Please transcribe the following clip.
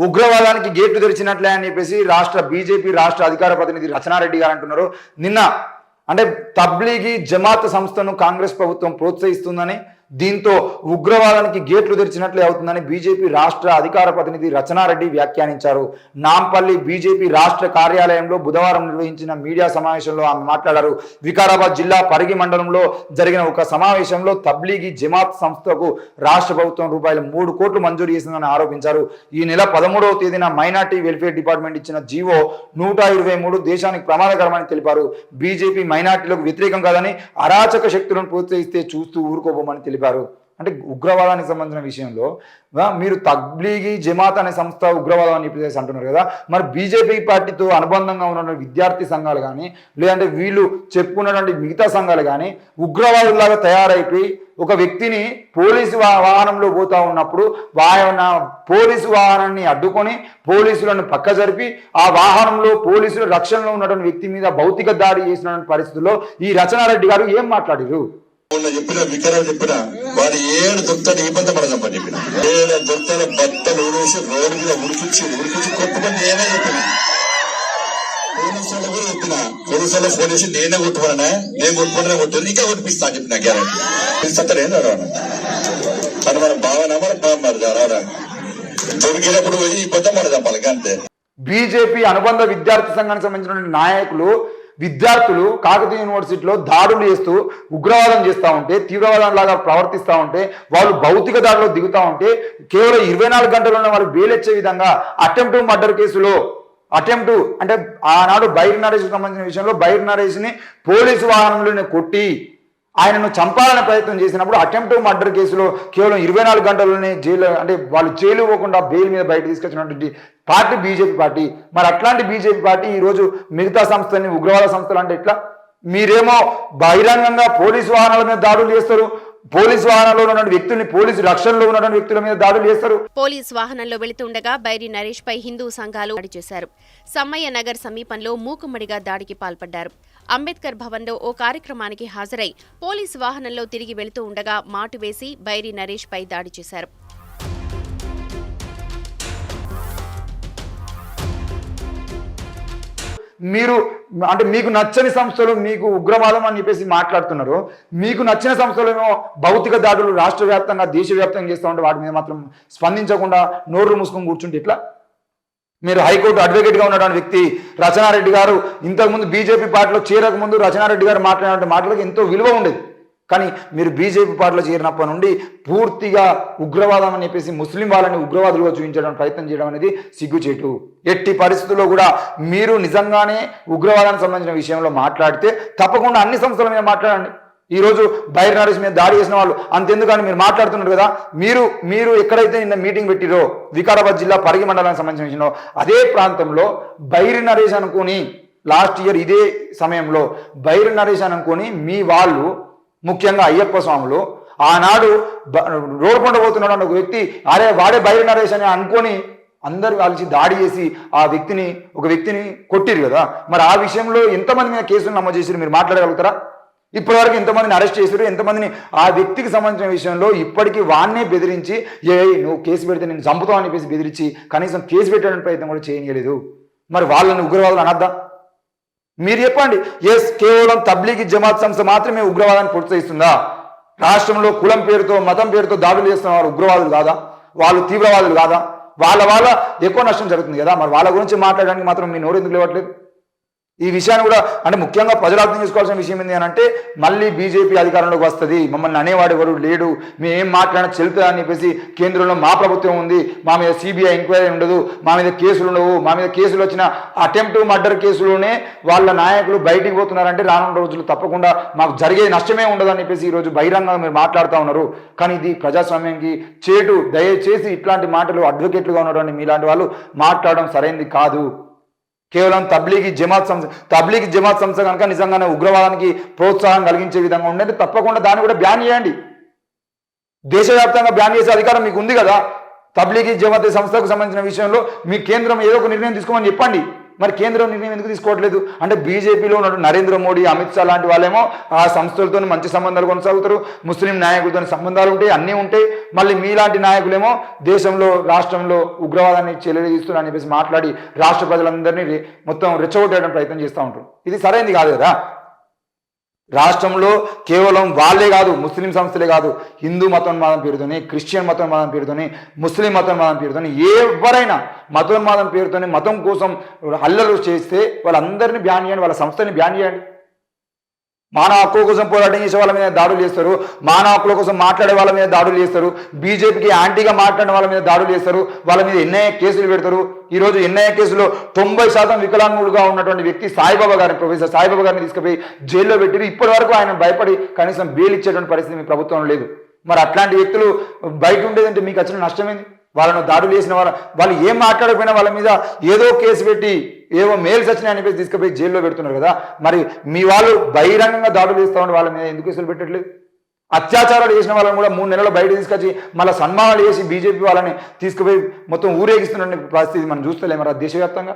ఉగ్రవాదానికి గేట్లు తెరిచినట్లే అని చెప్పేసి రాష్ట్ర బీజేపీ రాష్ట్ర అధికార ప్రతినిధి రచనారెడ్డి గారు అంటున్నారు. నిన్న అంటే తబ్లీగీ జమాత్ సంస్థను కాంగ్రెస్ ప్రభుత్వం ప్రోత్సహిస్తుందని, దీంతో ఉగ్రవాదానికి గేట్లు తెరిచినట్లే అవుతుందని బీజేపీ రాష్ట్ర అధికార ప్రతినిధి రచనారెడ్డి వ్యాఖ్యానించారు. నాంపల్లి బీజేపీ రాష్ట్ర కార్యాలయంలో బుధవారం నిర్వహించిన మీడియా సమావేశంలో ఆమె మాట్లాడారు. వికారాబాద్ జిల్లా పరిగి మండలంలో జరిగిన ఒక సమావేశంలో తబ్లీగీ జమాత్ సంస్థకు రాష్ట్ర ప్రభుత్వం ₹3 కోట్లు మంజూరు చేసిందని ఆరోపించారు. ఈ నెల 13వ తేదీన మైనార్టీ వెల్ఫేర్ డిపార్ట్మెంట్ ఇచ్చిన జీవో 123 దేశానికి ప్రమాదకరమని తెలిపారు. బీజేపీ మైనార్టీలకు వ్యతిరేకం కాదని, అరాచక శక్తులను ప్రోత్సహిస్తే చూస్తూ ఊరుకోబోమని తెలిపారు. అంటే ఉగ్రవాదానికి సంబంధించిన విషయంలో మీరు తబ్లీగీ జమాత్ అనే సంస్థ ఉగ్రవాదం అని చెప్పేసి అంటున్నారు కదా, మరి బీజేపీ పార్టీతో అనుబంధంగా ఉన్న విద్యార్థి సంఘాలు కానీ, లేదంటే వీళ్ళు చెప్పుకున్నటువంటి మిగతా సంఘాలు కానీ ఉగ్రవాదులాగా తయారైపోయి ఒక వ్యక్తిని పోలీసు వాహనంలో పోతా ఉన్నప్పుడు పోలీసు వాహనాన్ని అడ్డుకొని పోలీసులను పక్క జరిపి ఆ వాహనంలో పోలీసుల రక్షణలో ఉన్నటువంటి వ్యక్తి మీద భౌతిక దాడి చేసినటువంటి పరిస్థితుల్లో ఈ రచనారెడ్డి గారు ఏం మాట్లాడారు? చెప్పిన వికరాలు చెప్పిన వాడు 7 దొరుకుతాడు ఇబ్బంది పడదామని చెప్పిన 7 దొరుకుతాడు బట్టలు ఊరేసి రోడ్డు మీద ఉడికించి కొట్టుకొని నేనే చెప్పిన పోలీసు వాళ్ళు కూడా చెప్పిన పోలీసు వాళ్ళు ఫోన్ చేసి నేనే కొట్టుకున్నా నేను కొట్టుకుంటే కొట్టాను ఇంకా కొట్టిపిస్తా అని చెప్పిన గ్యారెంటీ ఏంటో తను మన భావన మన బాగా దొరికినప్పుడు పోయి ఇబ్బంది పడదాం వాళ్ళకి అంతే. బీజేపీ అనుబంధ విద్యార్థి సంఘానికి సంబంధించిన నాయకులు విద్యార్థులు కాకతీయ యూనివర్సిటీలో దాడులు చేస్తూ ఉగ్రవాదం చేస్తూ ఉంటే, తీవ్రవాదం లాగా ప్రవర్తిస్తూ ఉంటే, వాళ్ళు భౌతిక దాడిలో దిగుతూ ఉంటే కేవలం 24 గంటల్లోనే వాళ్ళు బెయిలొచ్చే విధంగా అటెంప్ట్ మర్డర్ కేసులో అంటే ఆనాడు బైరి నరేష్కి సంబంధించిన విషయంలో బైరి నరేష్ని పోలీసు వాహనంలోనే కొట్టి ఆయనను చంపాలనే ప్రయత్నం చేసినప్పుడు అటెంప్ట్ మర్డర్ కేసులో కేవలం 24 గంటల్లోనే జైలు, అంటే వాళ్ళు జైలు పోకుండా బెయిల్ మీద బయట తీసుకొచ్చినటువంటి పార్టీ బీజేపీ పార్టీ. మరి అట్లాంటి బీజేపీ పార్టీ ఈరోజు మిగతా సంస్థల్ని ఉగ్రవాద సంస్థలు అంటే ఎట్లా? మీరేమో బహిరంగంగా పోలీసు వాహనాల మీద దాడులు చేస్తారు, పోలీసు వాహనంలో ఉన్న వ్యక్తుల్ని, పోలీసు రక్షణలో ఉన్నటువంటి వ్యక్తుల మీద దాడులు చేస్తారు. పోలీసు వాహనంలో వెళుతుండగా బైరి నరేష్ పై హిందూ సంఘాలు దాడి చేశారు. సమ్మయ్య నగర్ సమీపంలో మూకుమ్మడిగా దాడికి పాల్పడ్డారు. అంబేద్కర్ భవన్లో ఓ కార్యక్రమానికి హాజరై పోలీసు వాహనంలో తిరిగి వెళుతూ ఉండగా మాటు వేసి బైరి నరేష్ పై దాడి చేశారు. మీరు అంటే మీకు నచ్చని సంస్థలు మీకు ఉగ్రవాదం అని చెప్పేసి మాట్లాడుతున్నారు. మీకు నచ్చిన సంస్థలేమో భౌతిక దాడులు రాష్ట్ర వ్యాప్తంగా దేశవ్యాప్తంగా చేస్తూ ఉంటే వాటి మీద మాత్రం స్పందించకుండా నోరు మూసుకొని కూర్చుంటే ఇట్లా? మీరు హైకోర్టు అడ్వకేట్గా ఉన్నటువంటి వ్యక్తి రచనారెడ్డి గారు ఇంతకుముందు బీజేపీ పార్టీలో చేరకముందు రచనారెడ్డి గారు మాట్లాడిన మాటలకు ఎంతో విలువ ఉండేది. కానీ మీరు బీజేపీ పార్టీలో చేరినప్పటి నుండి పూర్తిగా ఉగ్రవాదం అని చెప్పేసి ముస్లిం వాళ్ళని ఉగ్రవాదులుగా చూపించడానికి ప్రయత్నం చేయడం అనేది సిగ్గుచేటు. ఎట్టి పరిస్థితుల్లో కూడా మీరు నిజంగానే ఉగ్రవాదానికి సంబంధించిన విషయంలో మాట్లాడితే తప్పకుండా అన్ని సంస్థల మీద మాట్లాడండి. ఈరోజు బైరి నరేష్ మీద దాడి చేసిన వాళ్ళు అంతెందుకని మీరు మాట్లాడుతున్నారు కదా, మీరు ఎక్కడైతే నిన్న మీటింగ్ పెట్టిరో వికారాబాద్ జిల్లా పరిగి మండలానికి సంబంధించిన విషయంలో అదే ప్రాంతంలో బైరి నరేష్ అనుకుని లాస్ట్ ఇయర్ ఇదే సమయంలో బైరి నరేష్ అనుకుని మీ వాళ్ళు ముఖ్యంగా అయ్యప్ప స్వాములు ఆనాడు రోడ్డు పంట పోతున్నాడు ఒక వ్యక్తి అరే వాడే బైరి నరేష్ అని అనుకొని అందరు కలిసి దాడి చేసి ఒక వ్యక్తిని కొట్టిరు కదా. మరి ఆ విషయంలో ఎంతమంది మీద కేసులు నమోదు చేసిరు మీరు మాట్లాడగలుగుతారా? ఇప్పటివరకు ఎంతమందిని అరెస్ట్ చేశారు, ఎంతమందిని ఆ వ్యక్తికి సంబంధించిన విషయంలో ఇప్పటికీ వాడినే బెదిరించి నువ్వు కేసు పెడితే నేను చంపుతావు అని చెప్పేసి బెదిరించి కనీసం కేసు పెట్టడానికి ప్రయత్నం కూడా చేయలేదు. మరి వాళ్ళని ఉగ్రవాదులు అనద్దా? మీరు చెప్పండి. కేవలం తబ్లీగీ జమాత్ సంస్థ మాత్రమే ఉగ్రవాదాన్ని ప్రోత్సహిస్తుందా? రాష్ట్రంలో కులం పేరుతో మతం పేరుతో దాడులు చేస్తున్న వారు ఉగ్రవాదులు కాదా? వాళ్ళు తీవ్రవాదులు కాదా? వాళ్ళ ఎక్కువ నష్టం జరుగుతుంది కదా. మరి వాళ్ళ గురించి మాట్లాడడానికి మాత్రం మీ నోరు ఎందుకు లేవట్లేదు? ఈ విషయాన్ని కూడా అంటే ముఖ్యంగా ప్రజలు అర్థం చేసుకోవాల్సిన విషయం ఏంటి అని అంటే, మళ్ళీ బీజేపీ అధికారంలోకి వస్తుంది, మమ్మల్ని అనేవాడు ఎవరు లేడు, మేము ఏం మాట్లాడినా చెల్లుతుంది అని చెప్పేసి కేంద్రంలో మా ప్రభుత్వం ఉంది, మా మీద సిబిఐ ఎంక్వైరీ ఉండదు, మా మీద కేసులు ఉండవు, మా మీద కేసులు వచ్చిన అటెంప్ట్ మర్డర్ కేసులోనే వాళ్ళ నాయకులు బయటికి పోతున్నారంటే రానున్న రోజులు తప్పకుండా మాకు జరిగే నష్టమే ఉండదు అని చెప్పేసి ఈరోజు బహిరంగంగా మీరు మాట్లాడుతూ ఉన్నారు. కానీ ఇది ప్రజాస్వామ్యానికి చేటు. దయచేసి ఇట్లాంటి మాటలు అడ్వకేట్లుగా ఉన్నటువంటి మీలాంటి వాళ్ళు మాట్లాడడం సరైనది కాదు. కేవలం తబ్లీగీ జమాత్ సంస్థ కనుక నిజంగానే ఉగ్రవాదానికి ప్రోత్సాహం కలిగించే విధంగా ఉండేది తప్పకుండా దాన్ని కూడా బ్యాన్ చేయండి. దేశవ్యాప్తంగా బ్యాన్ చేసే అధికారం మీకు ఉంది కదా. తబ్లీగీ జమాత్ సంస్థకు సంబంధించిన విషయంలో మీ కేంద్రం ఏదో ఒక నిర్ణయం తీసుకోమని చెప్పండి. మరి కేంద్రం నిర్ణయం ఎందుకు తీసుకోవట్లేదు? అంటే బీజేపీలో ఉన్న నరేంద్ర మోడీ, అమిత్ షా లాంటి వాళ్ళేమో ఆ సంస్థలతో మంచి సంబంధాలు కొనసాగుతారు, ముస్లిం నాయకులతో సంబంధాలు ఉంటాయి, అన్నీ ఉంటాయి. మళ్ళీ మీలాంటి నాయకులేమో దేశంలో రాష్ట్రంలో ఉగ్రవాదాన్ని చెలరేగిస్తున్నారు అని చెప్పేసి మాట్లాడి రాష్ట్ర ప్రజలందరినీ మొత్తం రెచ్చగొట్టేయడం ప్రయత్నం చేస్తూ ఉంటారు. ఇది సరైనది కాదు కదా. రాష్ట్రంలో కేవలం వాళ్ళే కాదు, ముస్లిం సంస్థలే కాదు, హిందూ మతోన్మాదం పేరుతోని, క్రిస్టియన్ మతోన్మాదం పేరుతోని, ముస్లిం మతోన్మాదం పేరుతోని ఎవరైనా మతోన్మాదం పేరుతోని మతం కోసం హల్లలు చేస్తే వాళ్ళందరినీ బ్యాన్ చేయండి, వాళ్ళ సంస్థని బ్యాన్ చేయండి. మానవ హక్కుల కోసం పోరాటం చేసే వాళ్ళ మీద దాడులు చేస్తారు, మానవ హక్కుల కోసం మాట్లాడే వాళ్ళ మీద దాడులు చేస్తారు, బీజేపీకి యాంటీగా మాట్లాడే వాళ్ళ మీద దాడులు చేస్తారు, వాళ్ళ మీద ఎన్ఐఏ కేసులు పెడతారు. ఈరోజు ఎన్ఐఏ కేసులో 90% వికలాంగులుగా ఉన్నటువంటి వ్యక్తి సాయిబాబా గారిని, ప్రొఫెసర్ సాయిబాబా గారిని తీసుకుపోయి జైల్లో పెట్టి ఇప్పటి వరకు ఆయన భయపడి కనీసం బెయిల్ ఇచ్చేటువంటి పరిస్థితి మీ ప్రభుత్వం లేదు. మరి అట్లాంటి వ్యక్తులు బయట ఉండేదంటే మీకు వచ్చిన నష్టమేంది? వాళ్ళను దాడులు చేసిన వాళ్ళు ఏం మాట్లాడకపోయినా వాళ్ళ మీద ఏదో కేసు పెట్టి ఏవో మెయిల్స్ వచ్చినాయి అని తీసుకుపోయి జైల్లో పెడుతున్నారు కదా. మరి మీ వాళ్ళు బహిరంగంగా దాడులు చేస్తామని వాళ్ళ మీద ఎందుకు కేసులు పెట్టట్లేదు? అత్యాచారాలు చేసిన వాళ్ళని కూడా 3 నెలలు బయట తీసుకొచ్చి మళ్ళీ సన్మానాలు చేసి బీజేపీ వాళ్ళని తీసుకుపోయి మొత్తం ఊరేగిస్తున్న పరిస్థితి మనం చూస్తలేము దేశవ్యాప్తంగా.